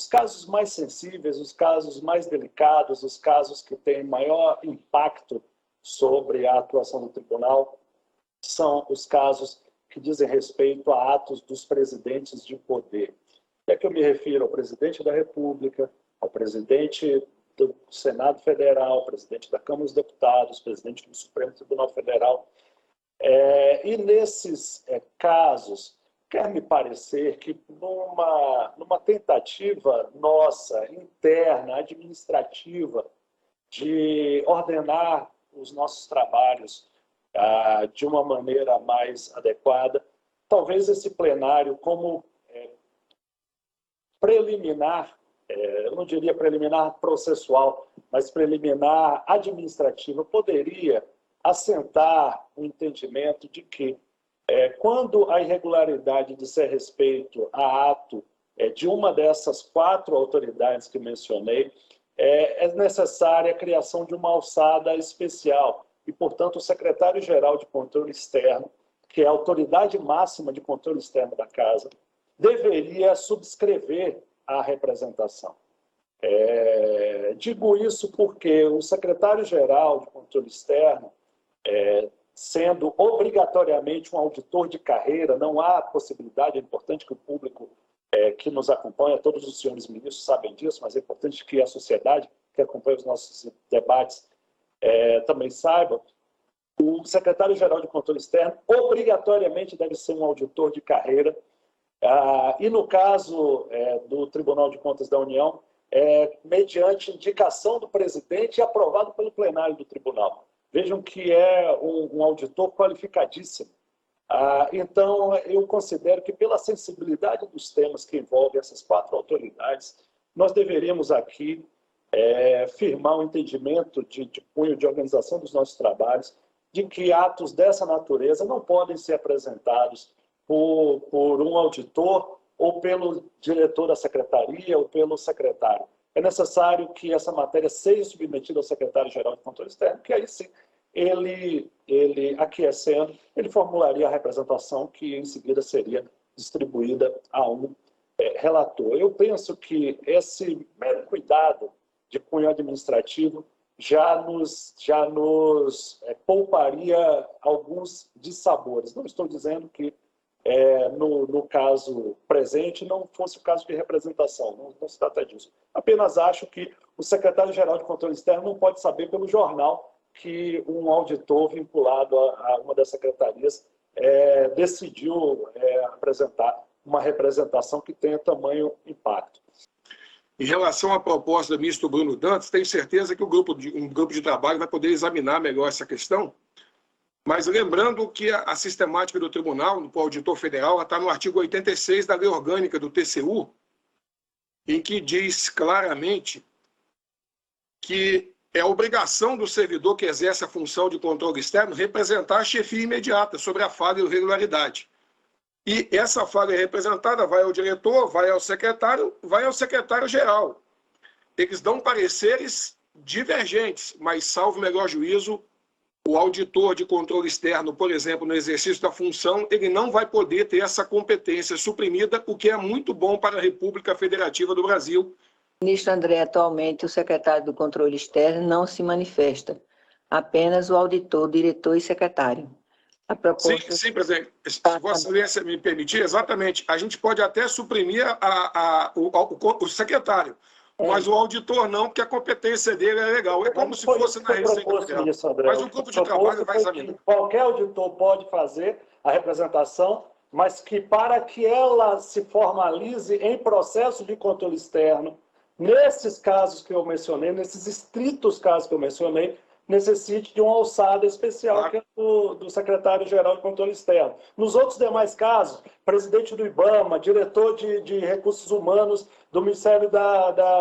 os casos mais sensíveis, os casos mais delicados, os casos que têm maior impacto sobre a atuação do tribunal, são os casos que dizem respeito a atos dos presidentes de poder. É que eu me refiro ao presidente da República, ao presidente do Senado Federal, ao presidente da Câmara dos Deputados, presidente do Supremo Tribunal Federal. E nesses casos, quer me parecer que numa tentativa nossa, interna, administrativa, de ordenar os nossos trabalhos de uma maneira mais adequada, talvez esse plenário, como preliminar, eu não diria preliminar processual, mas preliminar administrativa, poderia assentar o entendimento de que, quando a irregularidade disser respeito a ato de uma dessas 4 autoridades que mencionei, é necessária a criação de uma alçada especial e, portanto, o secretário-geral de Controle Externo, que é a autoridade máxima de controle externo da Casa, deveria subscrever a representação. Digo isso porque o secretário-geral de Controle Externo, sendo obrigatoriamente um auditor de carreira, não há possibilidade, é importante que o público que nos acompanha, todos os senhores ministros sabem disso, mas é importante que a sociedade que acompanha os nossos debates também saiba, o secretário-geral de Controle Externo obrigatoriamente deve ser um auditor de carreira, e no caso do Tribunal de Contas da União, mediante indicação do presidente e aprovado pelo plenário do tribunal. Vejam que é um auditor qualificadíssimo. Então, eu considero que, pela sensibilidade dos temas que envolvem essas 4 autoridades, nós deveríamos aqui firmar um entendimento de cunho de organização dos nossos trabalhos, de que atos dessa natureza não podem ser apresentados por um auditor ou pelo diretor da secretaria ou pelo secretário. É necessário que essa matéria seja submetida ao secretário-geral de Controle Externo, que aí sim, ele aquecendo, ele formularia a representação que em seguida seria distribuída a um relator. Eu penso que esse mero cuidado de cunho administrativo já nos pouparia alguns dissabores. Não estou dizendo que no caso presente não fosse o caso de representação, não se trata disso. Apenas acho que o secretário-geral de Controle Externo não pode saber pelo jornal que um auditor vinculado a uma das secretarias decidiu apresentar uma representação que tenha tamanho impacto. Em relação à proposta do ministro Bruno Dantas, tenho certeza que um grupo de trabalho vai poder examinar melhor essa questão, mas lembrando que a sistemática do tribunal, do auditor federal, está no artigo 86 da Lei Orgânica do TCU, em que diz claramente que é obrigação do servidor que exerce a função de controle externo representar a chefia imediata sobre a falha ou irregularidade. E essa falha representada vai ao diretor, vai ao secretário-geral. Eles dão pareceres divergentes, mas, salvo o melhor juízo, o auditor de controle externo, por exemplo, no exercício da função, ele não vai poder ter essa competência suprimida, o que é muito bom para a República Federativa do Brasil. Ministro André, atualmente o secretário do Controle Externo não se manifesta, apenas o auditor, diretor e secretário. A proposta... Sim, presidente. Se Vossa Excelência me permitir, exatamente. A gente pode até suprimir o secretário, mas o auditor não, porque a competência dele é legal. É como se fosse na Receita Federal. Mas o grupo de trabalho vai examinar. Qualquer auditor pode fazer a representação, mas que para que ela se formalize em processo de controle externo, nesses casos que eu mencionei, nesses estritos casos que eu mencionei, necessite de uma alçada especial, claro, que é do secretário-geral de Controle Externo. Nos outros demais casos, presidente do IBAMA, diretor de recursos humanos do Ministério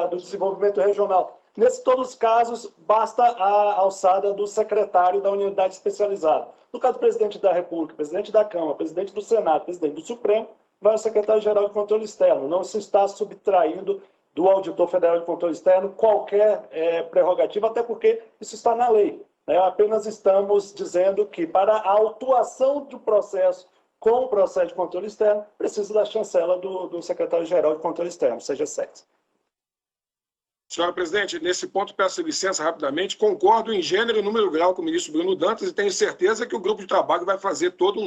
do Desenvolvimento Regional. Nesses todos os casos, basta a alçada do secretário da unidade especializada. No caso do presidente da República, presidente da Câmara, presidente do Senado, presidente do Supremo, vai o secretário-geral de Controle Externo. Não se está subtraindo do auditor federal de controle externo qualquer prerrogativa, até porque isso está na lei. Apenas estamos dizendo que para a autuação do processo com o processo de controle externo, precisa da chancela do secretário-geral de controle externo, seja 7. Senhora presidente, nesse ponto peço licença rapidamente. Concordo em gênero e número grau com o ministro Bruno Dantas e tenho certeza que o grupo de trabalho vai fazer toda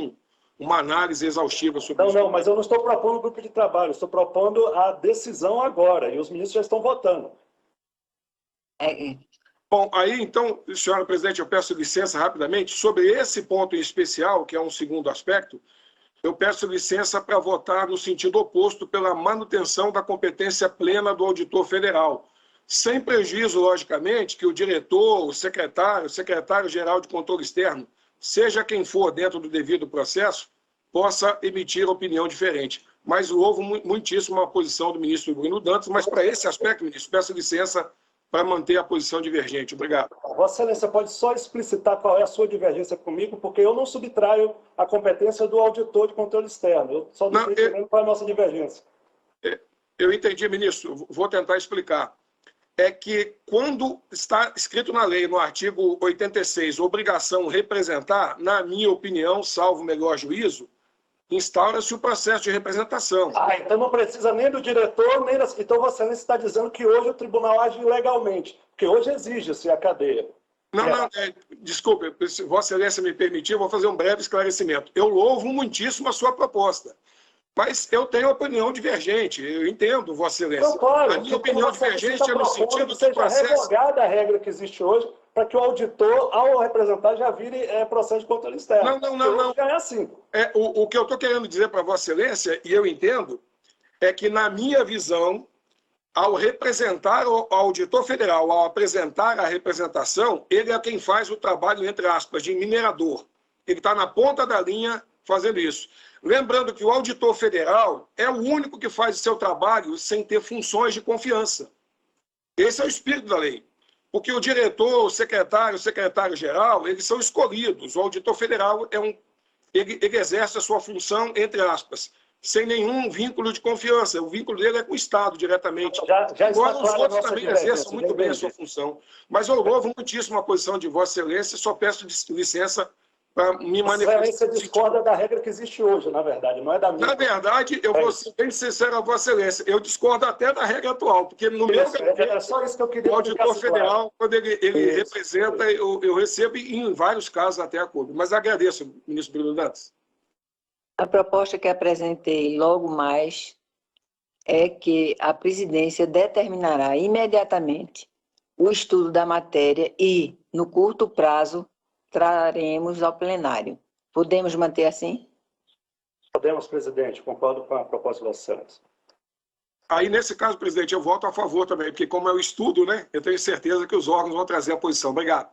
uma análise exaustiva sobre isso. Não, mas eu não estou propondo um grupo de trabalho, estou propondo a decisão agora, e os ministros já estão votando. Bom, aí então, senhora presidente, eu peço licença rapidamente. Sobre esse ponto em especial, que é um segundo aspecto, eu peço licença para votar no sentido oposto pela manutenção da competência plena do auditor federal, sem prejuízo, logicamente, que o diretor, o secretário-geral de controle externo, seja quem for dentro do devido processo, possa emitir opinião diferente. Mas louvo muitíssimo a posição do ministro Bruno Dantas, mas para esse aspecto, ministro, peço licença para manter a posição divergente. Obrigado. Vossa Excelência pode só explicitar qual é a sua divergência comigo, porque eu não subtraio a competência do auditor de controle externo. Eu só não estou entendendo qual é a nossa divergência. Eu entendi, ministro. Vou tentar explicar. É que quando está escrito na lei, no artigo 86, obrigação representar, na minha opinião, salvo melhor juízo, instaura-se o processo de representação. Então não precisa nem do diretor, nem das... Então Vossa Excelência está dizendo que hoje o tribunal age ilegalmente, porque hoje exige-se a cadeia. Desculpe, se Vossa Excelência me permitir, eu vou fazer um breve esclarecimento. Eu louvo muitíssimo a sua proposta, mas eu tenho opinião divergente, eu entendo, Vossa Excelência. Não, claro, a minha opinião divergente é no sentido que seja processo... revogada a regra que existe hoje, para que o auditor, ao representar, já vire processo de controle externo. Não. Já é assim. O que eu estou querendo dizer para Vossa Excelência, e eu entendo, é que, na minha visão, ao representar o auditor federal, ao apresentar a representação, ele é quem faz o trabalho, entre aspas, de minerador. Ele está na ponta da linha fazendo isso. Lembrando que o auditor federal é o único que faz o seu trabalho sem ter funções de confiança. Esse é o espírito da lei. Porque o diretor, o secretário-geral, eles são escolhidos. O auditor federal ele exerce a sua função, entre aspas, sem nenhum vínculo de confiança. O vínculo dele é com o Estado, diretamente. Agora, os outros também exercem muito bem a sua função. Mas eu louvo muitíssimo a posição de Vossa Excelência e só peço licença para me manifestar. Vossa Excelência discorda da regra que existe hoje, na verdade, não é da minha. Na verdade, eu vou ser bem sincero a Vossa Excelência, eu discordo até da regra atual, porque no meu é só isso que eu queria. O auditor federal, quando ele representa, eu recebo, e em vários casos até acordo. Mas agradeço, ministro Bruno Dantas. A proposta que apresentei logo mais é que a presidência determinará imediatamente o estudo da matéria e, no curto prazo, traremos ao plenário. Podemos manter assim? Podemos, presidente. Concordo com a proposta de Vossa Excelência. Aí, nesse caso, presidente, eu voto a favor também, porque como é o estudo, né, eu tenho certeza que os órgãos vão trazer a posição. Obrigado.